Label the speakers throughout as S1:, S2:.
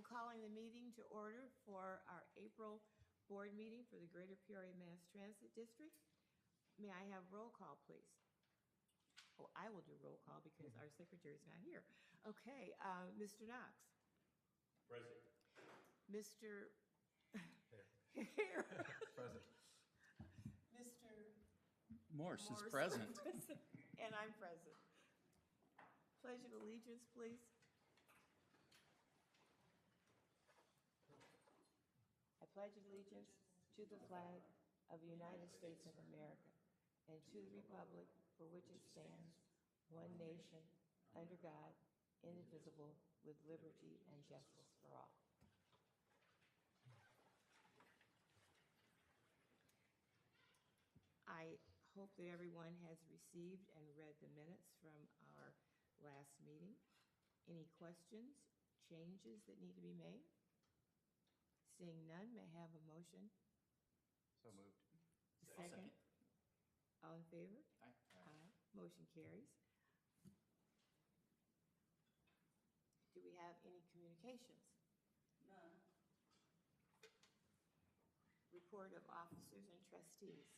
S1: calling the meeting to order for our April board meeting for the Greater Peoria Mass Transit District. May I have roll call, please? Oh, I will do roll call because our secretary is not here. Okay, Mr. Knox.
S2: Present.
S1: Mr. Here.
S2: Present.
S1: Mr.
S3: Morse is
S1: Morse.
S3: present.
S1: And I'm present. Pledge of allegiance, please. I pledge allegiance to the flag of the United States of America and to the republic for which it stands, one nation, under God, indivisible, with liberty and justice for all. I hope that everyone has received and read the minutes from our last meeting. Any questions, changes that need to be made? Seeing none, may I have a motion?
S2: So moved.
S1: Second. All in favor?
S2: Aye.
S1: Aye. Motion carries. Do we have any communications?
S4: None.
S1: Report of officers and trustees?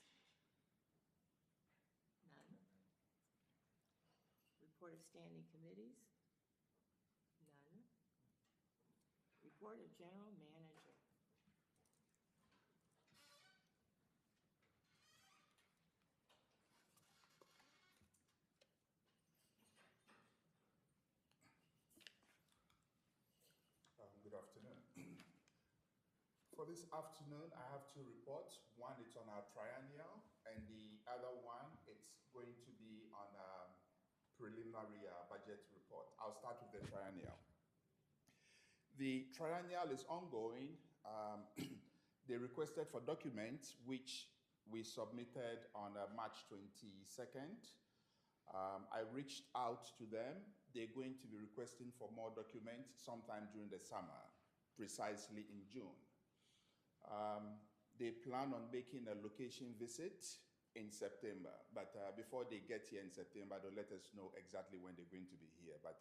S1: None. Report of standing committees? None. Report of general manager?
S5: Good afternoon. For this afternoon, I have two reports. One is on our triennial, and the other one it's going to be on preliminary budget report. I'll start with the triennial. The triennial is ongoing. They requested for documents, which we submitted on March 22nd. I reached out to them. They're going to be requesting for more documents sometime during the summer, precisely in June. They plan on making a location visit in September, but before they get here in September, they'll let us know exactly when they're going to be here. But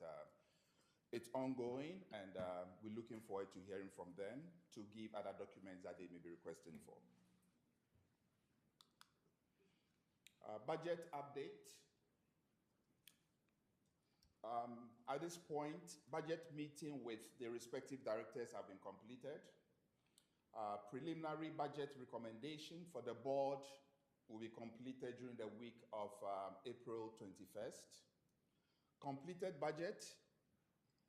S5: it's ongoing, and we're looking forward to hearing from them to give other documents that they may be requesting for. Budget update. At this point, budget meeting with the respective directors have been completed. Preliminary budget recommendation for the board will be completed during the week of April 21st. Completed budget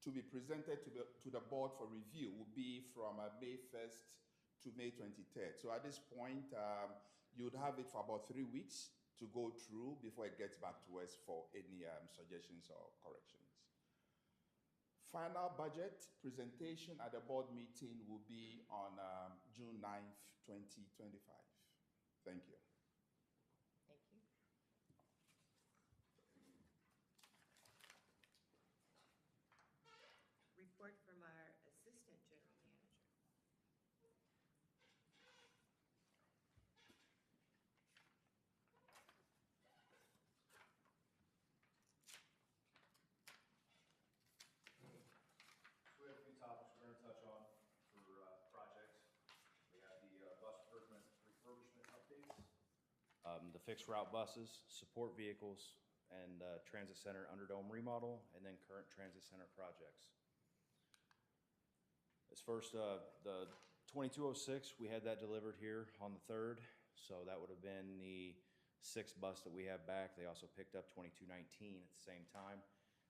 S5: to be presented to the board for review will be from May 1st to May 23rd. So at this point, you'd have it for about 3 weeks to go through before it gets back to us for any suggestions or corrections. Final budget presentation at the board meeting will be on June 9th, 2025. Thank you.
S1: Thank you. Report from our Assistant General Manager.
S2: We have a few topics we're going to touch on for projects. We have the bus refurbishment updates, the fixed route buses, support vehicles, and transit center underdome remodel, and then current transit center projects. As first, the 2206, we had that delivered here on the 3rd, so that would have been the 6th bus that we have back. They also picked up 2219 at the same time.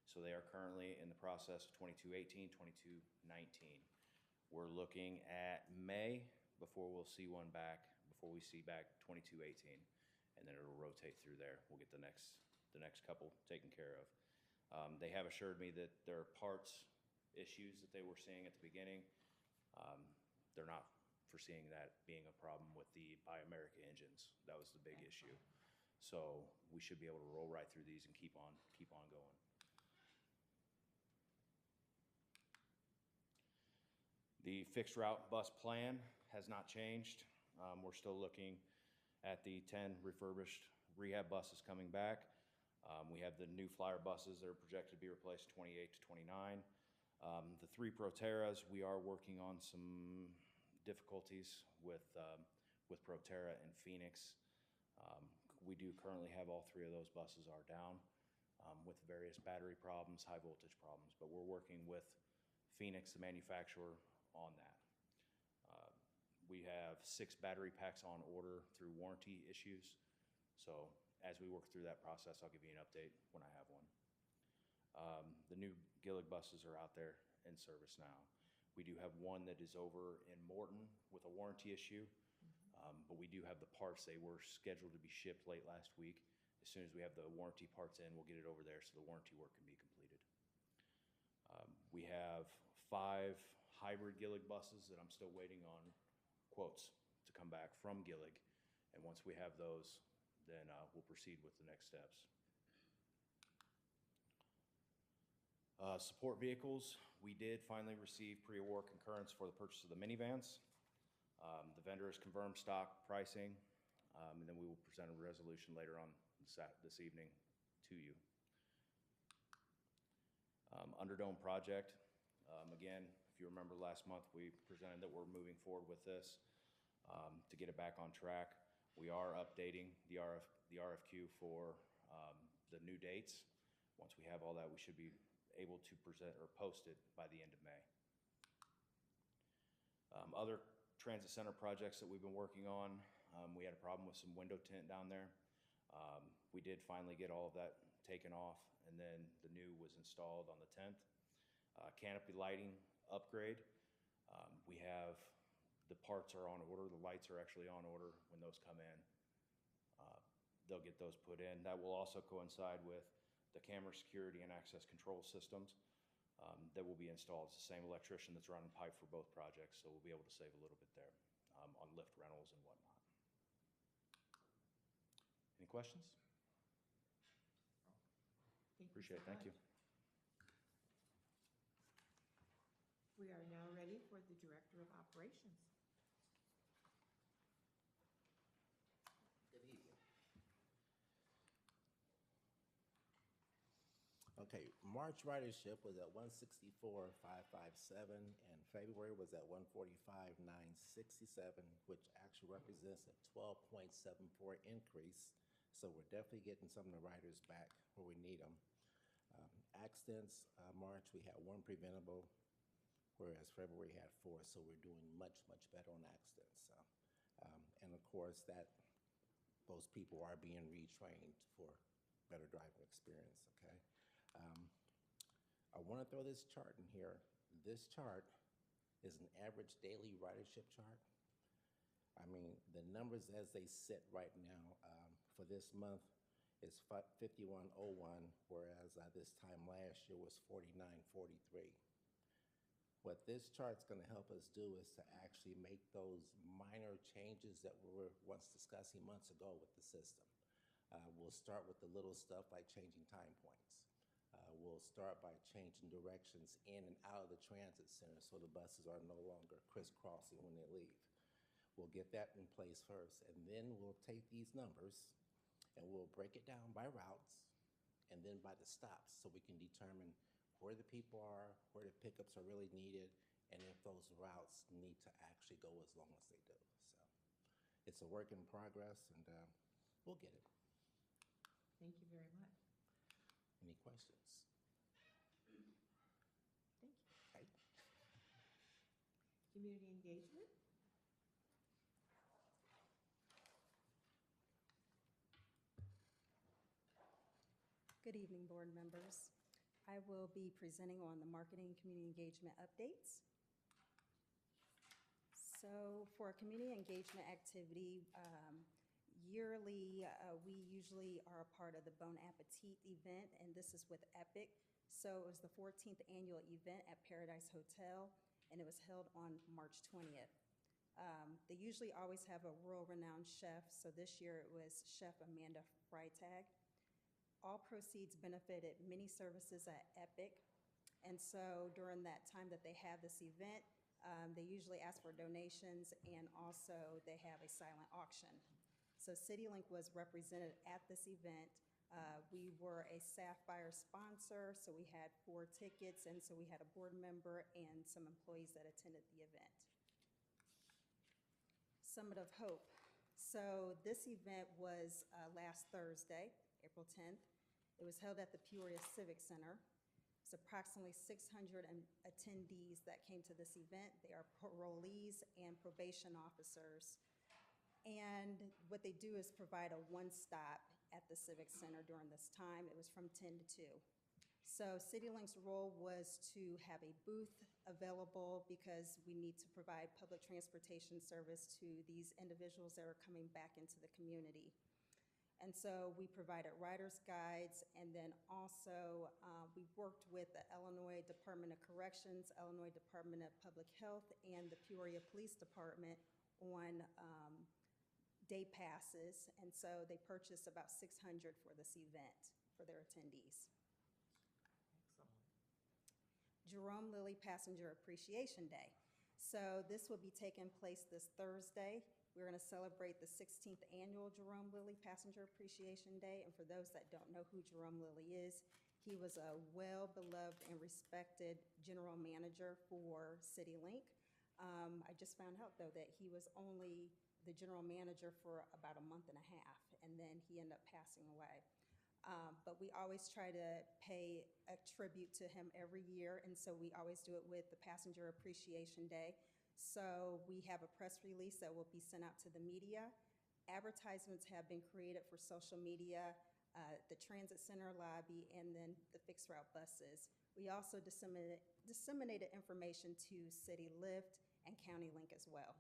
S2: So they are currently in the process of 2218, 2219. We're looking at May before we'll see one back, before we see back 2218, and then it'll rotate through there. We'll get the next couple taken care of. They have assured me that there are parts issues that they were seeing at the beginning. They're not foreseeing that being a problem with the Buy America engines. That was the big issue. So we should be able to roll right through these and keep on going. The fixed route bus plan has not changed. We're still looking at the 10 refurbished rehab buses coming back. We have the new flyer buses that are projected to be replaced 28 to 29. The three Proterras, we are working on some difficulties with Proterra and Phoenix. We do currently have all three of those buses are down with various battery problems, high voltage problems, but we're working with Phoenix, the manufacturer, on that. We have 6 battery packs on order through warranty issues. So as we work through that process, I'll give you an update when I have one. The new Gillig buses are out there in service now. We do have one that is over in Morton with a warranty issue, but we do have the parts. They were scheduled to be shipped late last week. As soon as we have the warranty parts in, we'll get it over there so the warranty work can be completed. We have 5 hybrid Gillig buses that I'm still waiting on quotes to come back from Gillig. And once we have those, then we'll proceed with the next steps. Support vehicles, we did finally receive pre-award concurrence for the purchase of the minivans. The vendor has confirmed stock pricing, and then we will present a resolution later on this evening to you. Underdome project, again, if you remember last month, we presented that we're moving forward with this to get it back on track. We are updating the RFQ for the new dates. Once we have all that, we should be able to present or post it by the end of May. Other transit center projects that we've been working on, we had a problem with some window tint down there. We did finally get all of that taken off, and then the new was installed on the 10th. Canopy lighting upgrade. We have the parts are on order. The lights are actually on order. When those come in, they'll get those put in. That will also coincide with the camera security and access control systems that will be installed. It's the same electrician that's running pipe for both projects, so we'll be able to save a little bit there on lift rentals and whatnot. Any questions? Appreciate it. Thank you.
S1: We are now ready for the Director of Operations.
S3: Good evening. Okay, March ridership was at 164,557, and February was at 145,967, which actually represents a 12.74 increase. So we're definitely getting some of the riders back where we need them. Accidents, March we had 1 preventable, whereas February had 4. So we're doing much, much better on accidents. So, and of course those people are being retrained for better driving experience. Okay. I want to throw this chart in here. This chart is an average daily ridership chart. I mean, the numbers as they sit right now for this month is 5101, whereas this time last year was 4943. What this chart's going to help us do is to actually make those minor changes that we were once discussing months ago with the system. We'll start with the little stuff like changing time points. We'll start by changing directions in and out of the transit center so the buses are no longer crisscrossing when they leave. We'll get that in place first, and then we'll take these numbers and we'll break it down by routes and then by the stops so we can determine where the people are, where the pickups are really needed, and if those routes need to actually go as long as they do. So it's a work in progress, and we'll get it.
S1: Thank you very much.
S3: Any questions?
S1: Thank you.
S3: Okay.
S1: Community engagement.
S4: Good evening, board members. I will be presenting on the marketing and community engagement updates. So for a community engagement activity, yearly, we usually are a part of the Bon Appetit event, and this is with Epic. So it was the 14th annual event at Paradise Hotel, and it was held on March 20th. They usually always have a world-renowned chef, so this year it was Chef Amanda Freitag. All proceeds benefited many services at Epic, and so during that time that they have this event, they usually ask for donations, and also they have a silent auction. So CityLink was represented at this event. We were a Sapphire sponsor, so we had 4 tickets, and so we had a board member and some employees that attended the event. Summit of Hope. So this event was last Thursday, April 10th. It was held at the Peoria Civic Center. It's approximately 600 attendees that came to this event. They are parolees and probation officers. And what they do is provide a one-stop at the Civic Center during this time. It was from 10 to 2. So CityLink's role was to have a booth available because we need to provide public transportation service to these individuals that are coming back into the community. And so we provided rider's guides, and then also we worked with the Illinois Department of Corrections, Illinois Department of Public Health, and the Peoria Police Department on day passes. And so they purchased about 600 for this event for their attendees. Jerome Lilly Passenger Appreciation Day. So this will be taking place this Thursday. We're going to celebrate the 16th annual Jerome Lilly Passenger Appreciation Day. And for those that don't know who Jerome Lilly is, he was a well-beloved and respected general manager for CityLink. I just found out, though, that he was only the general manager for about a month and a half, and then he ended up passing away. But we always try to pay a tribute to him every year, and so we always do it with the Passenger Appreciation Day. So we have a press release that will be sent out to the media. Advertisements have been created for social media, the transit center lobby, and then the fixed route buses. We also disseminated information to CityLift and CountyLink as well.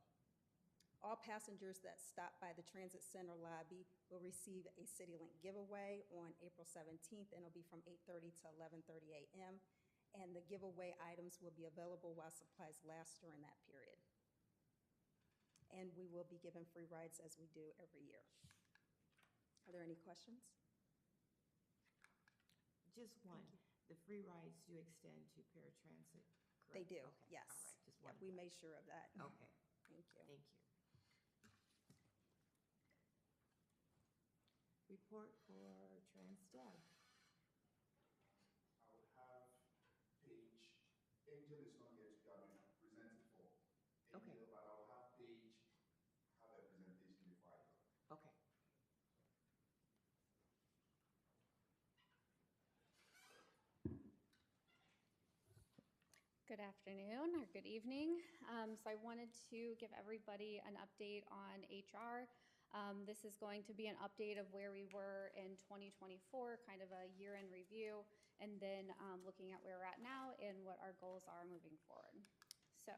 S4: All passengers that stop by the transit center lobby will receive a CityLink giveaway on April 17th, and it'll be from 8:30 to 11:30 a.m. And the giveaway items will be available while supplies last during that period. And we will be giving free rides as we do every year. Are there any questions?
S1: Just one. The free rides do extend to paratransit, correct?
S4: They do,
S1: Okay,
S4: yes.
S1: all right, just
S4: Yeah,
S1: one.
S4: we made sure of that.
S1: Okay,
S4: Thank you.
S1: thank you. Report for TransDev.
S5: I would have Paige, Angel is not yet to have been presented for.
S1: Okay.
S5: Angel, but I'll have Paige have a presentation before I go.
S1: Okay.
S6: Good afternoon or good evening. So I wanted to give everybody an update on HR. This is going to be an update of where we were in 2024, kind of a year-end review, and then looking at where we're at now and what our goals are moving forward. So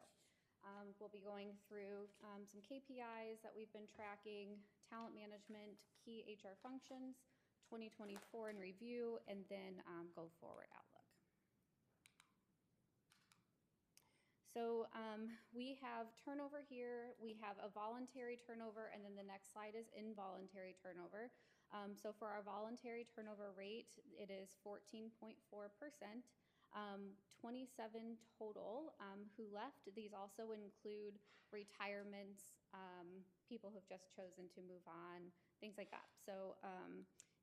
S6: we'll be going through some KPIs that we've been tracking, talent management, key HR functions, 2024 in review, and then go forward outlook. So we have turnover here, we have a voluntary turnover, and then the next slide is involuntary turnover. So for our voluntary turnover rate, it is 14.4%. 27 total who left. These also include retirements, people who've just chosen to move on, things like that. So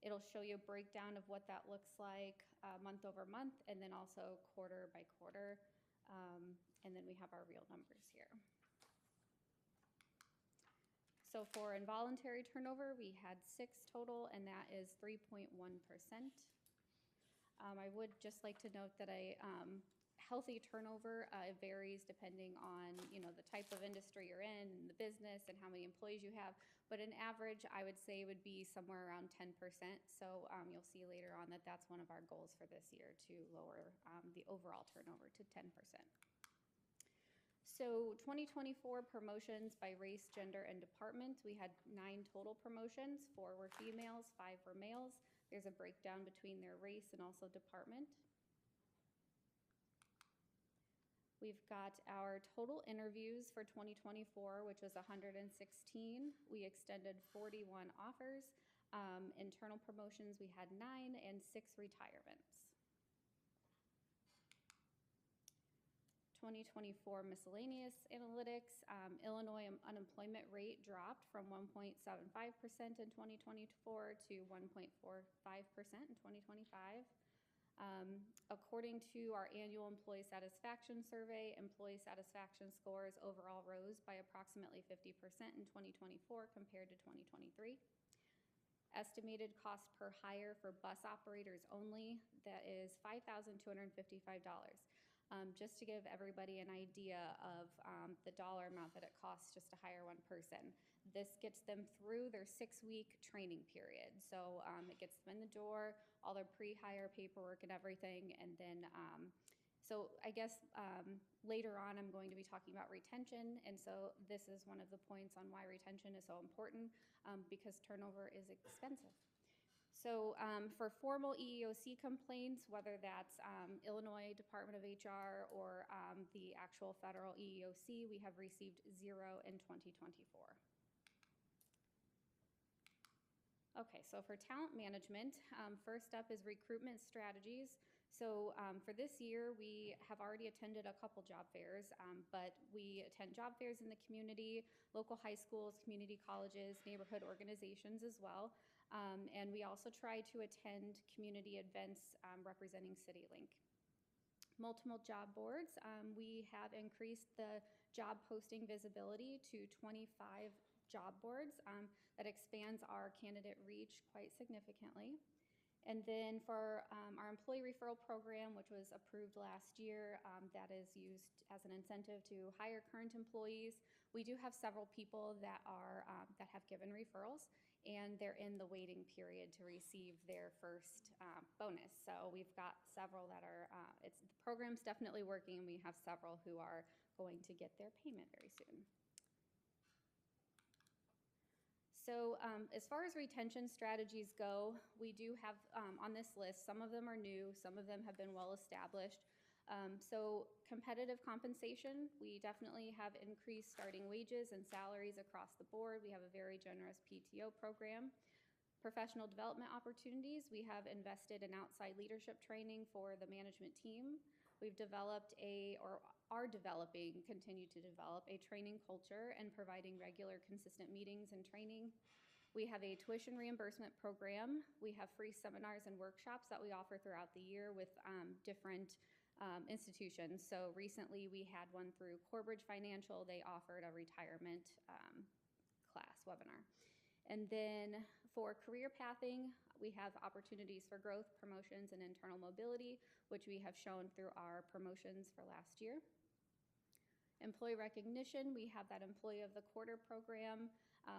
S6: it'll show you a breakdown of what that looks like month over month, and then also quarter by quarter. And then we have our real numbers here. So for involuntary turnover, we had 6 total, and that is 3.1%. I would just like to note that a healthy turnover varies depending on the type of industry you're in and the business and how many employees you have. But an average, I would say, would be somewhere around 10%. So you'll see later on that that's one of our goals for this year, to lower the overall turnover to 10%. So 2024 promotions by race, gender, and department. We had 9 total promotions. 4 were females, 5 were males. There's a breakdown between their race and also department. We've got our total interviews for 2024, which was 116. We extended 41 offers. Internal promotions, we had 9 and 6 retirements. 2024 miscellaneous analytics, Illinois unemployment rate dropped from 1.75% in 2024 to 1.45% in 2025. According to our annual employee satisfaction survey, employee satisfaction scores overall rose by approximately 50% in 2024 compared to 2023. Estimated cost per hire for bus operators only, that is $5,255. Just to give everybody an idea of the dollar amount that it costs just to hire one person. This gets them through their 6-week training period. So it gets them in the door, all their pre-hire paperwork and everything. And then, so I guess later on I'm going to be talking about retention. And so this is one of the points on why retention is so important, because turnover is expensive. So for formal EEOC complaints, whether that's Illinois Department of HR or the actual federal EEOC, we have received 0 in 2024. Okay, so for talent management, first up is recruitment strategies. So for this year, we have already attended a couple job fairs, but we attend job fairs in the community, local high schools, community colleges, neighborhood organizations as well. And we also try to attend community events representing CityLink. Multiple job boards, we have increased the job posting visibility to 25 job boards. That expands our candidate reach quite significantly. And then for our employee referral program, which was approved last year, that is used as an incentive to hire current employees. We do have several people that are that have given referrals, and they're in the waiting period to receive their first bonus. So we've got several that are, the program's definitely working, and we have several who are going to get their payment very soon. So as far as retention strategies go, we do have on this list, some of them are new, some of them have been well established. So competitive compensation, we definitely have increased starting wages and salaries across the board. We have a very generous PTO program. Professional development opportunities, we have invested in outside leadership training for the management team. We've developed continue to develop a training culture and providing regular, consistent meetings and training. We have a tuition reimbursement program. We have free seminars and workshops that we offer throughout the year with different institutions. So recently we had one through Corbridge Financial. They offered a retirement class webinar. And then for career pathing, we have opportunities for growth, promotions, and internal mobility, which we have shown through our promotions for last year. Employee recognition, we have that Employee of the Quarter program,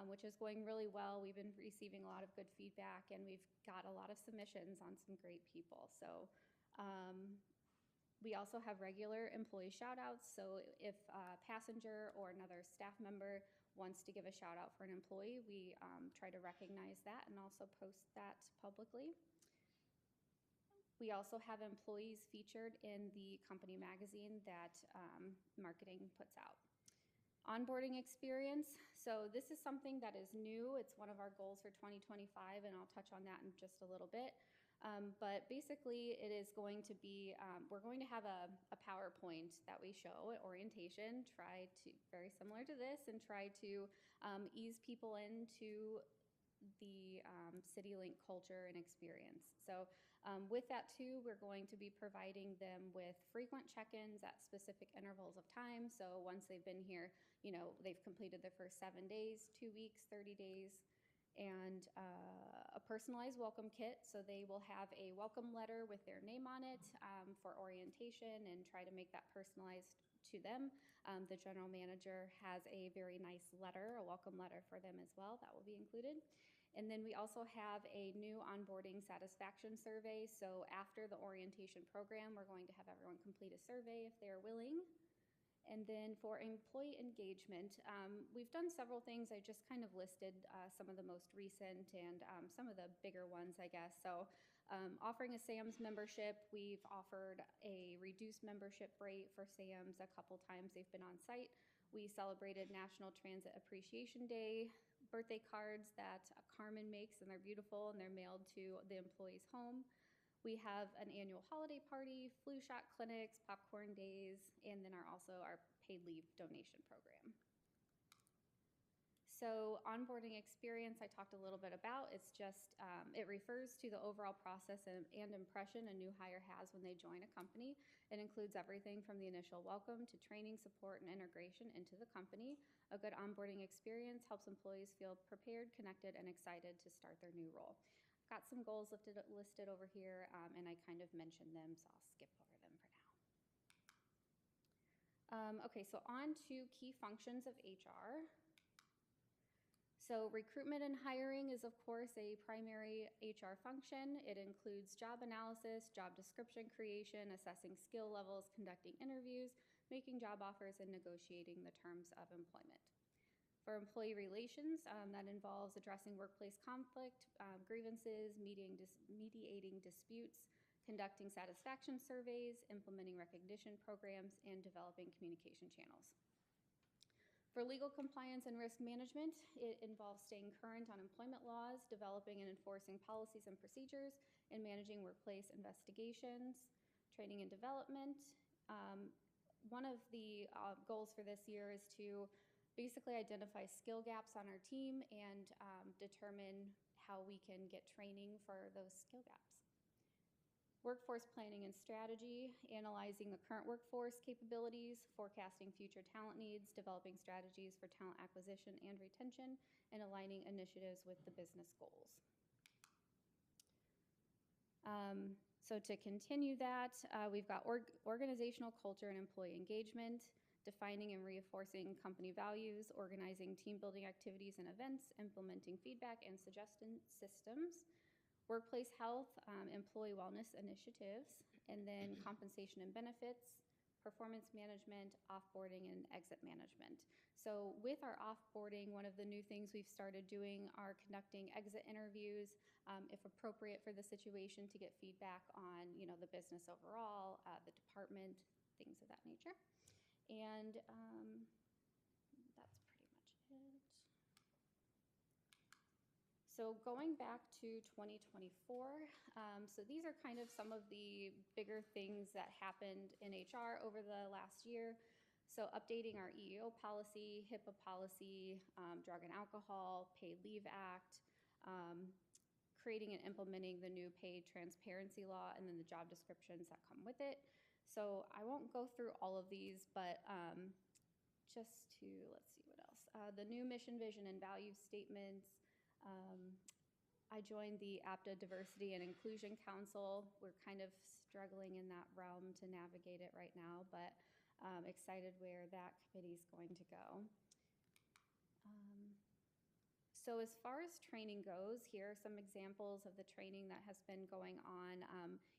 S6: which is going really well. We've been receiving a lot of good feedback, and we've got a lot of submissions on some great people. So we also have regular employee shout-outs. So if a passenger or another staff member wants to give a shout-out for an employee, we try to recognize that and also post that publicly. We also have employees featured in the company magazine that marketing puts out. Onboarding experience. So this is something that is new. It's one of our goals for 2025, and I'll touch on that in just a little bit. But basically, it is going to be, we're going to have a PowerPoint that we show at orientation, very similar to this, and try to ease people into the CityLink culture and experience. So with that too, we're going to be providing them with frequent check-ins at specific intervals of time. So once they've been here, they've completed their first 7 days, 2 weeks, 30 days, and a personalized welcome kit. So they will have a welcome letter with their name on it for orientation and try to make that personalized to them. The general manager has a very nice letter, a welcome letter for them as well. That will be included. And then we also have a new onboarding satisfaction survey. So after the orientation program, we're going to have everyone complete a survey if they're willing. And then for employee engagement, we've done several things. I just kind of listed some of the most recent and some of the bigger ones, I guess. So offering a SAMS membership, we've offered a reduced membership rate for SAMS a couple times they've been on site. We celebrated National Transit Appreciation Day, birthday cards that Carmen makes, and they're beautiful, and they're mailed to the employee's home. We have an annual holiday party, flu shot clinics, popcorn days, and then also our paid leave donation program. So onboarding experience I talked a little bit about. It's just, it refers to the overall process and impression a new hire has when they join a company. It includes everything from the initial welcome to training, support, and integration into the company. A good onboarding experience helps employees feel prepared, connected, and excited to start their new role. I've got some goals listed over here, and I kind of mentioned them, so I'll skip over them for now. Okay, so on to key functions of HR. So recruitment and hiring is, of course, a primary HR function. It includes job analysis, job description creation, assessing skill levels, conducting interviews, making job offers, and negotiating the terms of employment. For employee relations, that involves addressing workplace conflict, grievances, mediating disputes, conducting satisfaction surveys, implementing recognition programs, and developing communication channels. For legal compliance and risk management, it involves staying current on employment laws, developing and enforcing policies and procedures, and managing workplace investigations, training and development. One of the goals for this year is to basically identify skill gaps on our team and determine how we can get training for those skill gaps. Workforce planning and strategy, analyzing the current workforce capabilities, forecasting future talent needs, developing strategies for talent acquisition and retention, and aligning initiatives with the business goals. So to continue that, we've got organizational culture and employee engagement, defining and reinforcing company values, organizing team building activities and events, implementing feedback and suggestion systems, workplace health, employee wellness initiatives, and then compensation and benefits, performance management, offboarding, and exit management. So with our offboarding, one of the new things we've started doing are conducting exit interviews, if appropriate for the situation, to get feedback on, the business overall, the department, things of that nature. And that's pretty much it. So going back to 2024, so these are kind of some of the bigger things that happened in HR over the last year. So updating our EEO policy, HIPAA policy, Drug and Alcohol, Paid Leave Act, creating and implementing the new paid transparency law, and then the job descriptions that come with it. So I won't go through all of these, but just to, let's see what else. The new mission, vision, and value statements. I joined the APTA Diversity and Inclusion Council. We're kind of struggling in that realm to navigate it right now, but excited where that committee is going to go. So as far as training goes, here are some examples of the training that has been going on,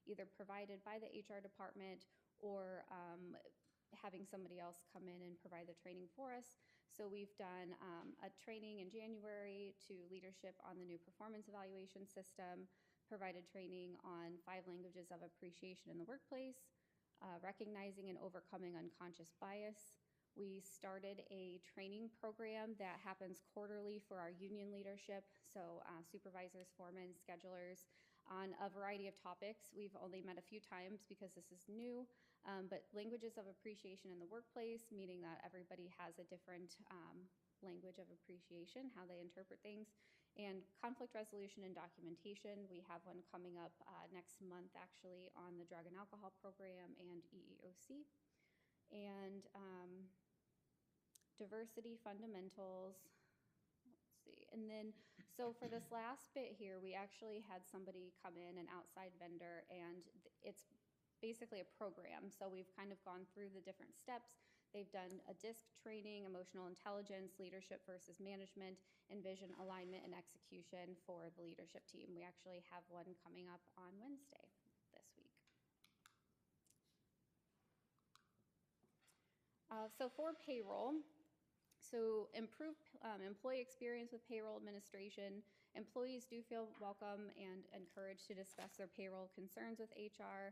S6: either provided by the HR department or having somebody else come in and provide the training for us. So we've done a training in January to leadership on the new performance evaluation system, provided training on 5 languages of appreciation in the workplace, recognizing and overcoming unconscious bias. We started a training program that happens quarterly for our union leadership, so supervisors, foremen, schedulers, on a variety of topics. We've only met a few times because this is new, but languages of appreciation in the workplace, meaning that everybody has a different language of appreciation, how they interpret things, and conflict resolution and documentation. We have one coming up next month, actually, on the drug and alcohol program and EEOC. And diversity fundamentals. Let's see. And then, so for this last bit here, we actually had somebody come in, an outside vendor, and it's basically a program. So we've kind of gone through the different steps. They've done a DISC training, emotional intelligence, leadership versus management, and vision alignment and execution for the leadership team. We actually have one coming up on Wednesday this week. So for payroll, so improve employee experience with payroll administration. Employees do feel welcome and encouraged to discuss their payroll concerns with HR.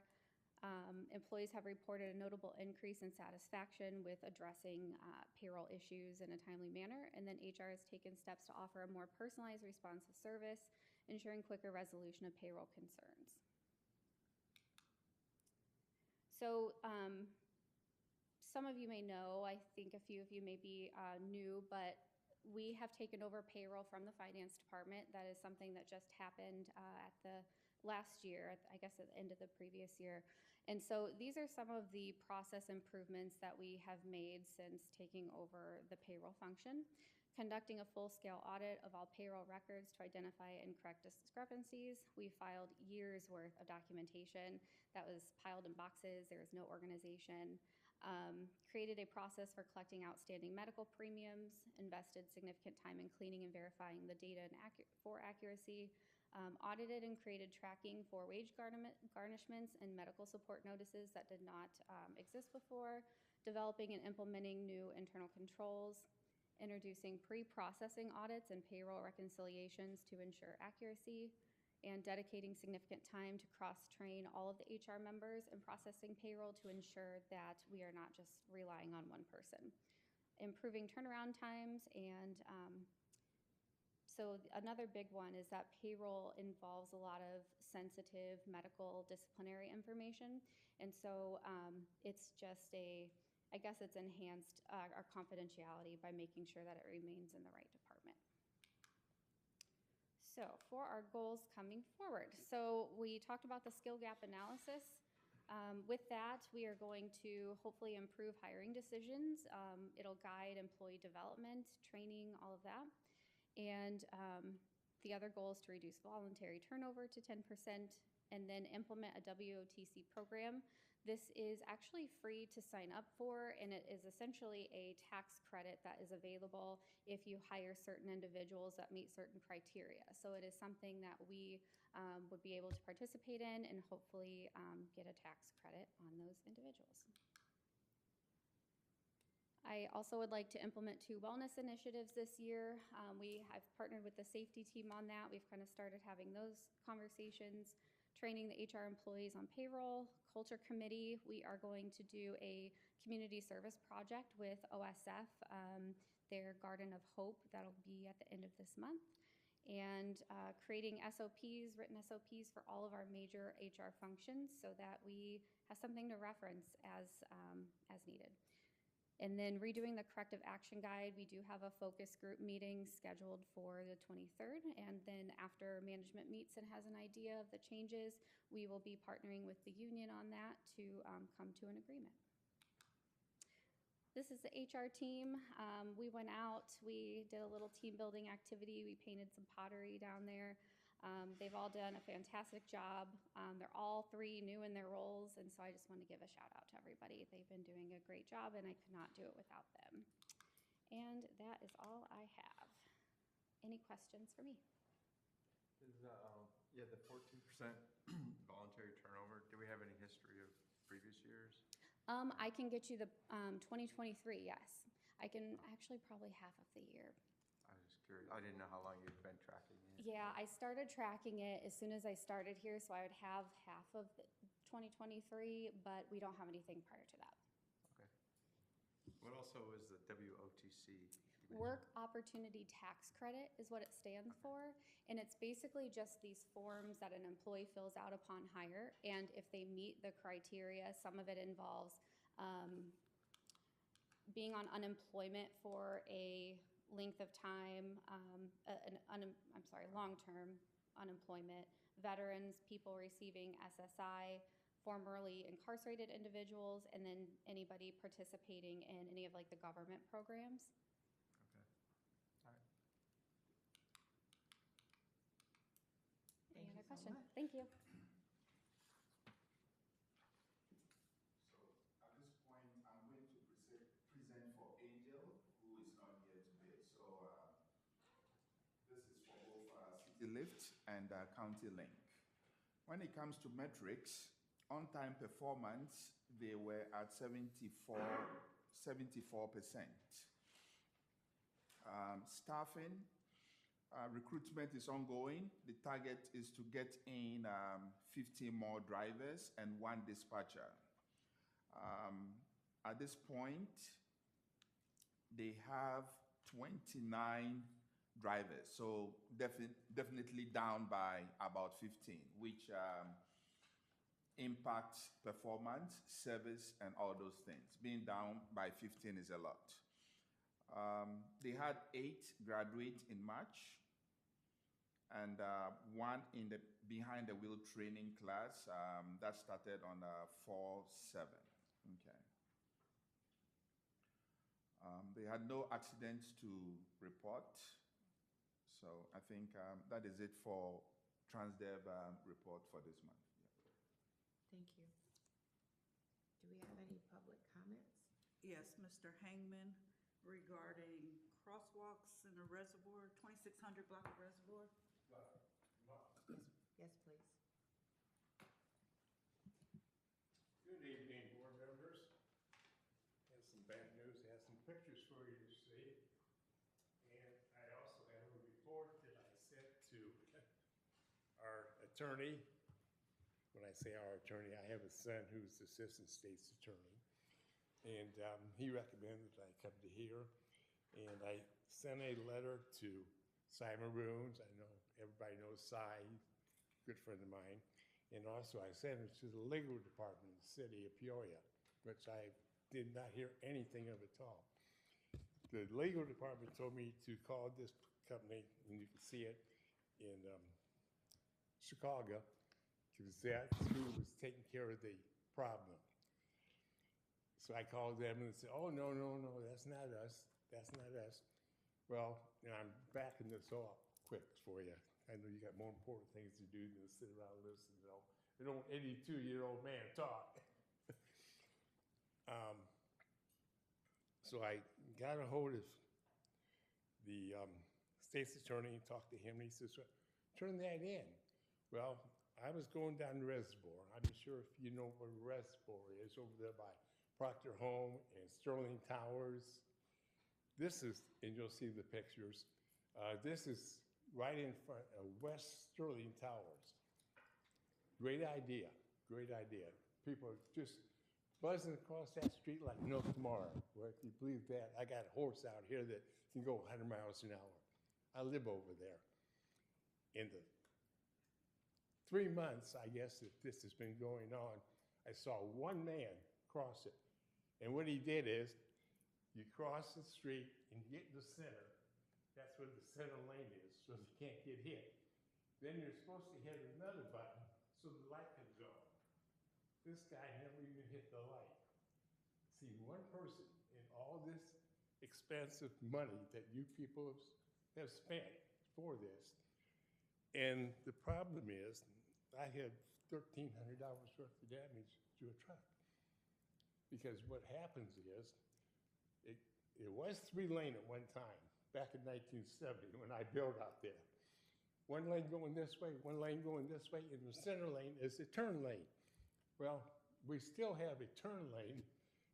S6: Employees have reported a notable increase in satisfaction with addressing payroll issues in a timely manner. And then HR has taken steps to offer a more personalized responsive service, ensuring quicker resolution of payroll concerns. So some of you may know, I think a few of you may be new, but we have taken over payroll from the finance department. That is something that just happened at the last year, I guess at the end of the previous year. And so these are some of the process improvements that we have made since taking over the payroll function. Conducting a full-scale audit of all payroll records to identify and correct discrepancies. We filed years' worth of documentation that was piled in boxes. There was no organization. Created a process for collecting outstanding medical premiums. Invested significant time in cleaning and verifying the data for accuracy. Audited and created tracking for wage garnishments and medical support notices that did not exist before. Developing and implementing new internal controls. Introducing pre-processing audits and payroll reconciliations to ensure accuracy, and dedicating significant time to cross-train all of the HR members in processing payroll to ensure that we are not just relying on one person. Improving turnaround times, and so another big one is that payroll involves a lot of sensitive medical disciplinary information, and so it's just I guess it's enhanced our confidentiality by making sure that it remains in the right department. So for our goals coming forward, so we talked about the skill gap analysis. With that, we are going to hopefully improve hiring decisions. It'll guide employee development, training, all of that. And the other goal is to reduce voluntary turnover to 10% and then implement a WOTC program. This is actually free to sign up for, and it is essentially a tax credit that is available if you hire certain individuals that meet certain criteria. So it is something that we would be able to participate in and hopefully get a tax credit on those individuals. I also would like to implement 2 wellness initiatives this year. We have partnered with the safety team on that. We've kind of started having those conversations. Training the HR employees on payroll. Culture committee, we are going to do a community service project with OSF, their Garden of Hope. That'll be at the end of this month. And creating SOPs, written SOPs for all of our major HR functions so that we have something to reference as needed. And then redoing the corrective action guide. We do have a focus group meeting scheduled for the 23rd. And then after management meets and has an idea of the changes, we will be partnering with the union on that to come to an agreement. This is the HR team. We went out, we did a little team building activity. We painted some pottery down there. They've all done a fantastic job. They're all 3 new in their roles, and so I just want to give a shout out to everybody. They've been doing a great job, and I could not do it without them. And that is all I have. Any questions for me?
S7: Is the 14% voluntary turnover, do we have any history of previous years?
S6: I can get you the 2023, yes. I can actually probably half of the year.
S7: I was just curious. I didn't know how long you'd been tracking it.
S6: Yeah, I started tracking it as soon as I started here, so I would have half of the 2023, but we don't have anything prior to that.
S7: Okay. What also is the WOTC?
S6: Work Opportunity Tax Credit is what it stands for, and it's basically just these forms that an employee fills out upon hire, and if they meet the criteria, some of it involves being on unemployment for a length of time, long-term unemployment, veterans, people receiving SSI, formerly incarcerated individuals, and then anybody participating in any of like the government programs.
S7: Okay. All right.
S6: Any other
S1: so
S6: questions?
S1: much.
S6: Thank you.
S5: So at this point, I'm going to present for Angel, who is not here today. So this is for both CityLink and CountyLink. When it comes to metrics, on-time performance, they were at 74%. Staffing, recruitment is ongoing. The target is to get in 50 more drivers and 1 dispatcher. At this point, they have 29 drivers, so definitely down by about 15, which impact performance, service, and all those things. Being down by 15 is a lot. They had 8 graduate in March, and one in the behind the wheel training class that started on 4/7. Okay. They had no accidents to report, so I think that is it for TransDev report for this month.
S1: Thank you. Do we have any public comments?
S8: Yes, Mr. Hangman, regarding crosswalks in the reservoir, 2600 block of reservoir.
S1: Yes, please.
S9: Good evening, board members. Have some bad news, have some pictures for you to see. And I also have a report that I sent to our attorney. When I say our attorney, I have a son who's assistant state's attorney. And he recommended that I come to here. And I sent a letter to Cy Maroons. I know everybody knows Cy, good friend of mine. And also I sent it to the legal department of the city of Peoria, which I did not hear anything of at all. The legal department told me to call this company, and you can see it in Chicago, because that's who was taking care of the problem. So I called them and said, oh, no, that's not us. That's not us. Well, I'm backing this off quick for you. I know you got more important things to do than sit around and listen to an old 82-year-old man talk. So I got a hold of the state's attorney, talked to him, and he says, turn that in. Well, I was going down the reservoir. I'm not sure if you know where the reservoir is, over there by Proctor Home and Sterling Towers. This is, and you'll see the pictures, this is right in front of West Sterling Towers. Great idea, great idea. People are just buzzing across that street like no tomorrow. Well, if you believe that, I got a horse out here that can go 100 miles an hour. I live over there. In the 3 months, I guess, that this has been going on, I saw one man cross it. And what he did is, you cross the street and you get in the center. That's where the center lane is, so you can't get hit. Then you're supposed to hit another button so the light comes on. This guy never even hit the light. See, one person in all this expensive money that you people have spent for this. And the problem is, I had $1,300 worth of damage to a truck. Because what happens is, it was 3-lane at one time, back in 1970 when I built out there. One lane going this way, one lane going this way, and the center lane is the turn lane. Well, we still have a turn lane,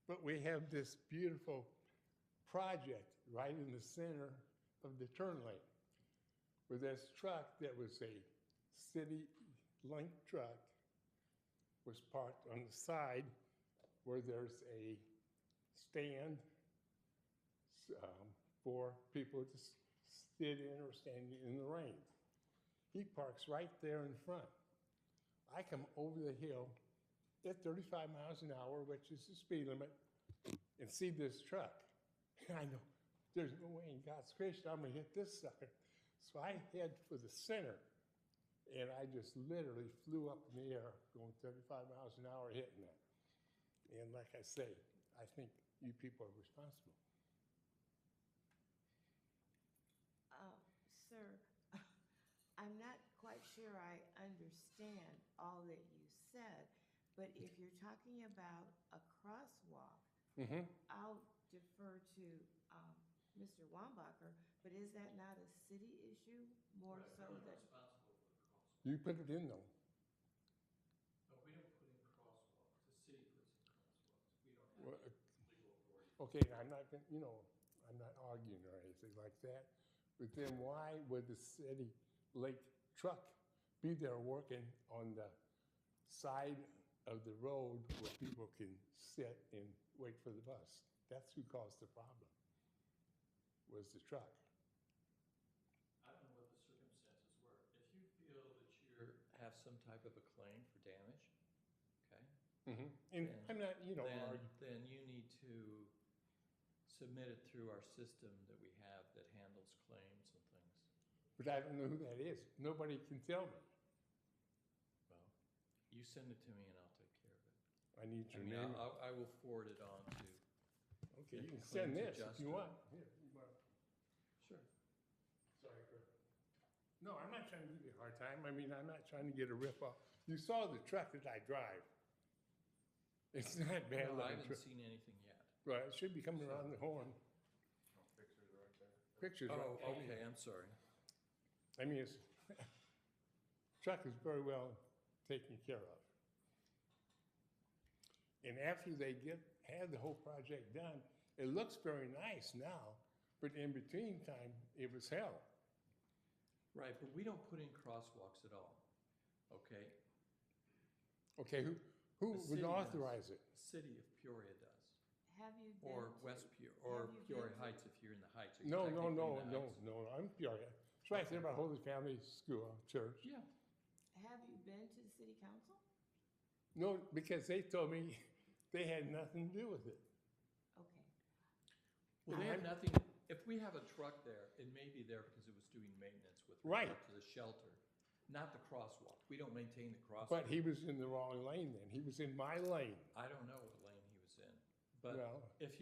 S9: but we have this beautiful project right in the center of the turn lane, where this truck that was a CityLink truck was parked on the side where there's a stand for people to sit in or stand in the rain. He parks right there in front. I come over the hill at 35 miles an hour, which is the speed limit, and see this truck. And I know there's no way in God's gracious I'm gonna hit this sucker. So I head for the center, and I just literally flew up in the air going 35 miles an hour hitting that. And like I say, I think you people are responsible.
S1: Sir, I'm not quite sure I understand all that you said, but if you're talking about a crosswalk, I'll defer to Mr. Wambacher, but is that not a city issue more so that?
S10: Responsible for the crosswalk.
S9: You put it in though.
S10: No, we don't put in crosswalks. The city puts in crosswalks. We don't
S9: Well,
S10: have legal authority.
S9: Okay, I'm not gonna, I'm not arguing or anything like that. But then why would the CityLink truck be there working on the side of the road where people can sit and wait for the bus? That's who caused the problem, was the truck.
S10: I don't know what the circumstances were. If you feel that you have some type of a claim for damage,
S9: And
S7: Then-
S9: I'm not, you know,
S10: Then you need to submit it through our system that we have that handles claims and things.
S9: but I don't know who that is. Nobody can tell me.
S10: Well, you send it to me and I'll take care of it.
S9: I need
S10: I
S9: your
S10: mean,
S9: name.
S10: I will forward it on to,
S9: Okay, you can
S10: claims
S9: send this if
S10: adjuster.
S9: you want. Here, you want.
S10: sure.
S9: Sorry, Kurt. No, I'm not trying to give you a hard time. I mean, I'm not trying to get a rip off. You saw the truck that I drive. It's not bad
S10: No, I
S9: looking
S10: haven't
S9: truck.
S10: seen anything yet.
S9: Right, it should be coming around the horn.
S7: Oh, pictures right there.
S9: Pictures.
S10: Oh,
S9: right-
S10: okay, I'm sorry.
S9: I mean, it's, truck is very well taken care of. And after they had the whole project done, it looks very nice now, but in between time, it was hell.
S10: Right, but we don't put in crosswalks at all, okay?
S9: Okay, who
S10: The
S9: would
S10: city does.
S9: authorize it?
S10: City of Peoria does,
S1: Have you been
S10: or
S1: to-
S10: West Peoria, or
S1: have you
S10: Peoria
S1: been to-
S10: Heights if you're in the Heights. Are you
S9: No,
S10: technically in the Heights?
S9: I'm Peoria. It's right there by Holy Family School, church.
S10: Yeah,
S1: Have you been to the city council?
S9: No, because they told me they had nothing to do with it.
S1: Okay.
S10: well, they have
S9: I'm-
S10: nothing, if we have a truck there, it may be there because it was doing maintenance with
S9: Right.
S10: regard to the shelter, not the crosswalk. We don't maintain the crosswalk.
S9: But he was in the wrong lane then. He was in my lane.
S10: I don't know what lane he was in, but
S9: Well,
S10: if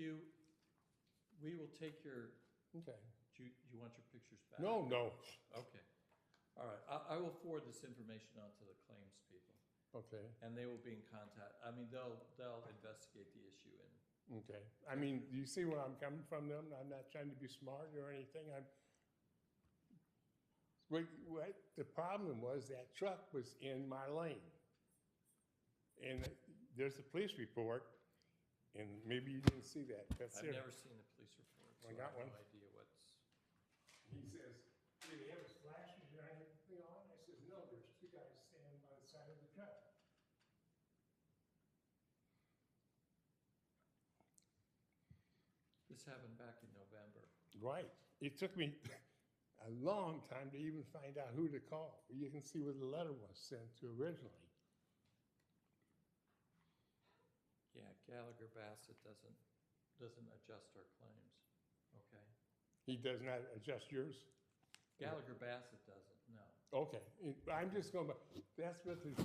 S10: we will take your,
S9: okay.
S10: do you want your pictures back?
S9: No.
S10: Okay, all right, I will forward this information on to the claims people,
S9: Okay,
S10: and they will be in contact, I mean, they'll investigate the issue and,
S9: okay. I mean, do you see where I'm coming from them? I'm not trying to be smart or anything. What the problem was, that truck was in my lane. And there's a police report, and maybe you didn't see that. That's
S10: I've
S9: there.
S10: never seen the police report, so
S9: I
S10: I
S9: got
S10: have
S9: one.
S10: no idea what's.
S9: He says, "Do they have his flashes or anything on?" I says, "No, there's two guys standing by the side of the truck."
S10: This happened back in November.
S9: Right. It took me a long time to even find out who to call. You can see where the letter was sent to originally.
S10: Yeah, Gallagher Bassett doesn't adjust our claims, okay?
S9: He does not adjust yours?
S10: Gallagher Bassett doesn't, no.
S9: Okay, I'm just going, that's what the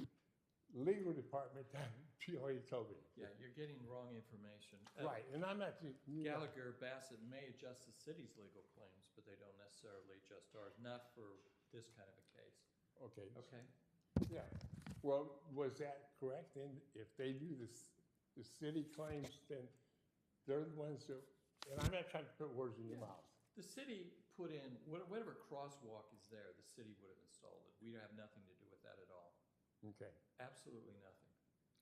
S9: legal department down in Peoria told me.
S10: Yeah, you're getting wrong information.
S9: Right, and I'm not.
S10: Gallagher Bassett may adjust the city's legal claims, but they don't necessarily adjust ours, not for this kind of a case,
S9: Okay,
S10: okay?
S9: yeah. Well, was that correct? And if they do this, the city claims, then they're the ones that, and I'm not trying to put words in your
S10: Yeah.
S9: mouth.
S10: The city put in, whatever crosswalk is there, the city would have installed it. We have nothing to do with that at all.
S9: Okay,
S10: Absolutely nothing.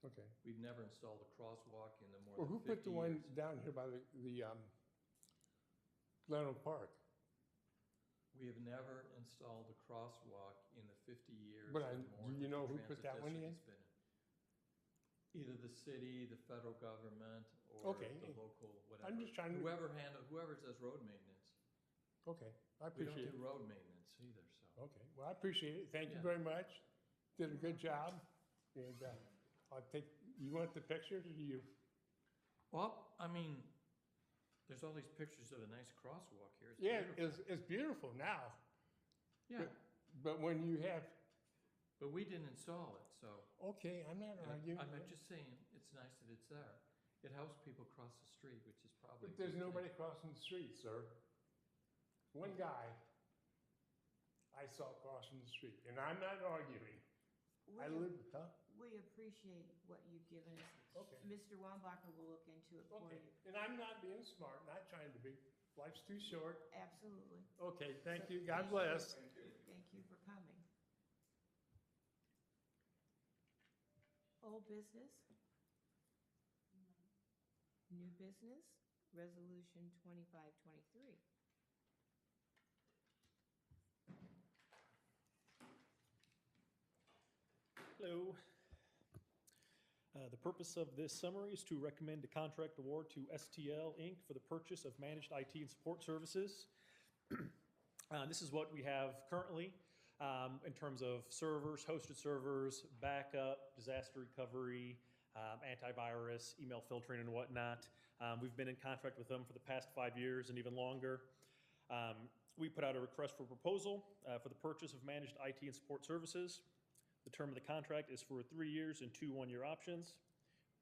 S9: okay.
S10: We've never installed a crosswalk in the more
S9: Well,
S10: than
S9: who
S10: 50
S9: put the one
S10: years.
S9: down here by the Glen Park?
S10: We have never installed a crosswalk in the 50 years.
S9: But
S10: that
S9: do
S10: Moore
S9: you know who
S10: Transit
S9: put that one
S10: District
S9: in?
S10: has been Either the city, the federal government, or
S9: Okay.
S10: the local, whatever.
S9: I'm just trying to.
S10: Whoever does road maintenance.
S9: Okay, I
S10: We don't
S9: appreciate
S10: do
S9: it.
S10: road maintenance either, so.
S9: Okay, well, I appreciate it. Thank you
S10: Yeah.
S9: very much. Did a good job. And I'll take, you want the pictures or do you?
S10: Well, I mean, there's all these pictures of a nice crosswalk here. It's
S9: Yeah,
S10: beautiful.
S9: it's beautiful now.
S10: Yeah,
S9: But when you have,
S10: but we didn't install it, so.
S9: okay, I'm not arguing.
S10: I'm just saying, it's nice that it's there. It helps people cross the street, which is probably.
S9: But there's
S10: a good thing.
S9: nobody crossing the street, sir. One guy I saw crossing the street, and I'm not arguing. I
S1: We-
S9: live, huh?
S1: We appreciate what you've given us.
S9: Okay.
S1: Mr. Wambacher will look into it for
S9: Okay,
S1: you.
S9: and I'm not being smart, not trying to be. Life's too short.
S1: Absolutely.
S9: Okay, thank you. God bless.
S1: Thank you for coming. Old business? New business? Resolution 2523.
S11: Hello. The purpose of this summary is to recommend a contract award to STL Inc. for the purchase of managed IT and support services. This is what we have currently in terms of servers, hosted servers, backup, disaster recovery, antivirus, email filtering, and whatnot. We've been in contract with them for the past 5 years and even longer. We put out a request for proposal for the purchase of managed IT and support services. The term of the contract is for 3 years and 2 one-year options.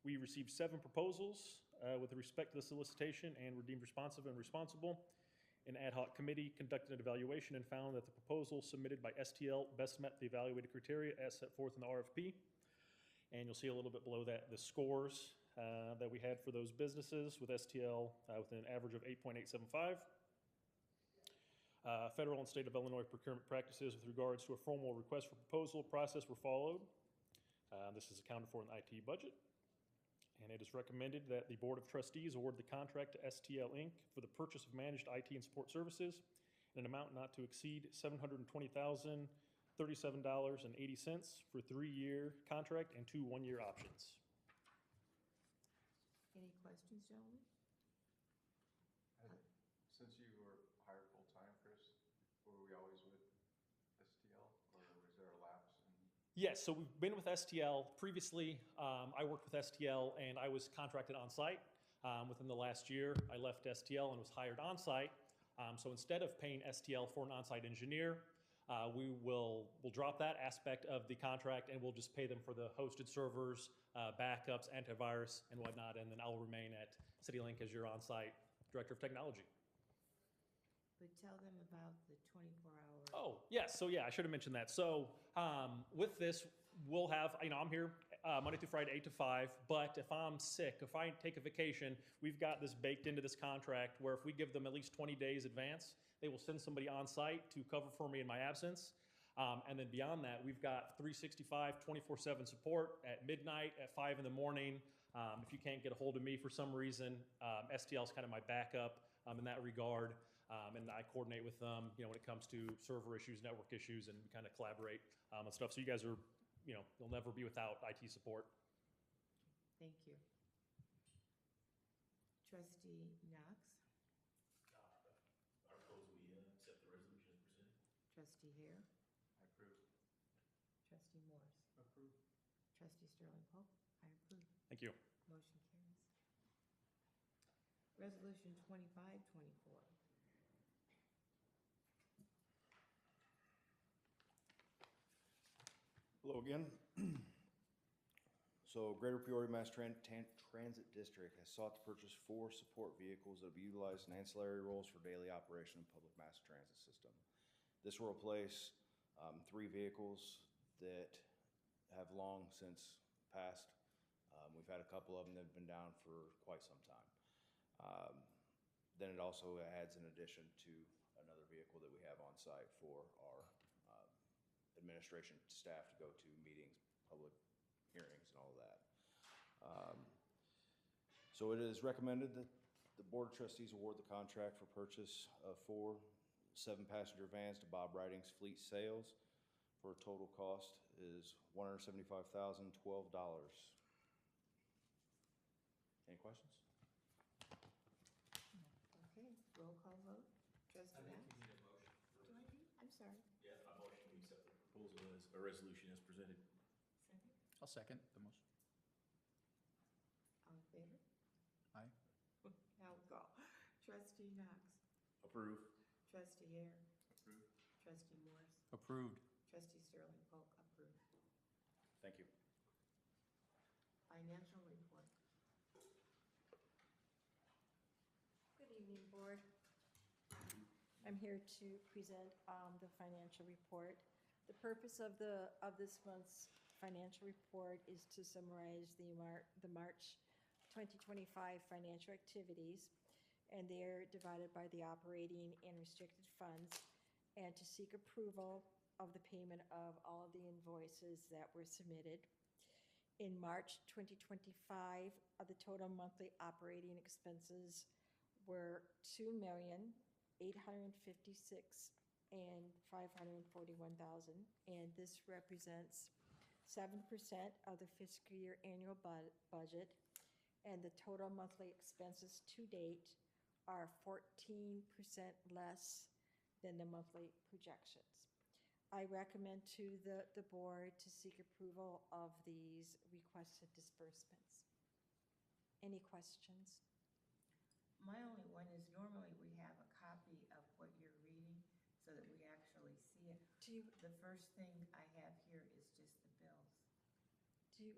S11: We received 7 proposals with respect to the solicitation and were deemed responsive and responsible. An ad hoc committee conducted an evaluation and found that the proposal submitted by STL best met the evaluated criteria as set forth in the RFP. And you'll see a little bit below that the scores that we had for those businesses with STL with an average of 8.875. Federal and state of Illinois procurement practices with regards to a formal request for proposal process were followed. This is accounted for in the IT budget. And it is recommended that the Board of Trustees award the contract to STL Inc. for the purchase of managed IT and support services in an amount not to exceed $720,037.80 for a 3-year contract and 2 one-year options.
S1: Any questions, gentlemen?
S7: Since you were hired full-time, Chris, were we always with STL, or was there a lapse in?
S11: Yes, so we've been with STL. Previously, I worked with STL and I was contracted on site. Within the last year, I left STL and was hired on site. So instead of paying STL for an on-site engineer, we'll drop that aspect of the contract and we'll just pay them for the hosted servers, backups, antivirus, and whatnot. And then I'll remain at CityLink as your on-site director of technology.
S1: But tell them about the 24-hour.
S11: Oh, yes. So, yeah, I should have mentioned that. So, with this, we'll have, I'm here Monday through Friday, 8 to 5. But if I'm sick, if I take a vacation, we've got this baked into this contract where if we give them at least 20 days advance, they will send somebody on site to cover for me in my absence. And then beyond that, we've got 365, 24/7 support at midnight, at 5 in the morning. If you can't get a hold of me for some reason, STL is kind of my backup in that regard. And I coordinate with them, when it comes to server issues, network issues, and we kind of collaborate on stuff. So you guys are, you'll never be without IT support.
S1: Thank you. Trustee Knox?
S12: I propose we accept the resolution as presented.
S1: Trustee Hare?
S7: I approve.
S1: Trustee Morris?
S7: Approve.
S1: Trustee Sterling Pope? I approve.
S11: Thank you.
S1: Motion carries. Resolution 2524.
S2: Hello again. So Greater Peoria Mass Transit District has sought to purchase 4 support vehicles that will be utilized in ancillary roles for daily operation of public mass transit system. This will replace 3 vehicles that have long since passed. We've had a couple of them that have been down for quite some time. Then it also adds an addition to another vehicle that we have on site for our administration staff to go to meetings, public hearings, and all of that. So it is recommended that the Board of Trustees award the contract for purchase of 4 7-passenger vans to Bob Writing's Fleet Sales for a total cost is $175,012. Any questions?
S1: Okay, roll call vote. Trustee Knox?
S12: We need a motion.
S1: Do I need? I'm sorry.
S12: Yeah, I motion we accept the proposal as, a resolution as presented.
S1: Second.
S13: I'll second the motion.
S1: All in favor?
S13: Aye.
S1: Now we go. Trustee Knox?
S12: Approve.
S1: Trustee Hare?
S7: Approve.
S1: Trustee Morris?
S13: Approved.
S1: Trustee Sterling Polk? Approved.
S2: Thank you.
S1: Financial report.
S14: Good evening, Board. I'm here to present the financial report. The purpose of this month's financial report is to summarize the March 2025 financial activities, and they're divided by the operating and restricted funds, and to seek approval of the payment of all of the invoices that were submitted. In March 2025, the total monthly operating expenses were $2,856,541, and this represents 7% of the fiscal year annual budget, and the total monthly expenses to date are 14% less than the monthly projections. I recommend to the board to seek approval of these requested disbursements. Any questions?
S1: My only one is normally we have a copy of what you're reading so that we actually see it.
S14: Do you,
S1: The first thing I have here is just the bills.
S14: do you,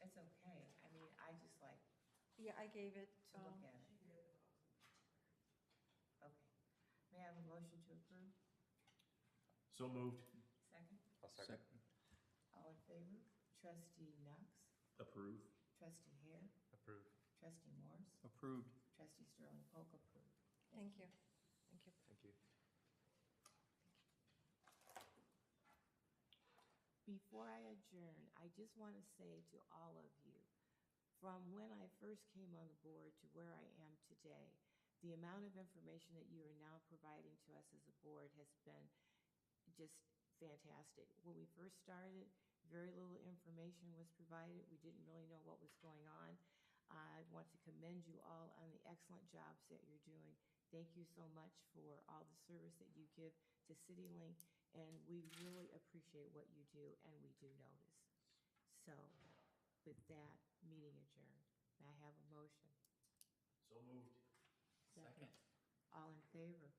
S1: It's okay. I mean, I just like
S14: yeah, I gave it,
S1: to look at it. Okay. May I have a motion to approve?
S12: So moved.
S1: Second?
S2: I'll second.
S1: All in favor? Trustee Knox?
S12: Approve.
S1: Trustee Hare?
S7: Approved.
S1: Trustee Morris?
S13: Approved.
S1: Trustee Sterling Polk approved.
S14: thank you. Thank you.
S7: Thank you.
S1: Before I adjourn, I just want to say to all of you, from when I first came on the board to where I am today, the amount of information that you are now providing to us as a board has been just fantastic. When we first started, very little information was provided. We didn't really know what was going on. I want to commend you all on the excellent jobs that you're doing. Thank you so much for all the service that you give to CityLink, and we really appreciate what you do, and we do notice. So, with that, meeting adjourned. May I have a motion?
S12: So moved.
S13: Second.
S1: All in favor?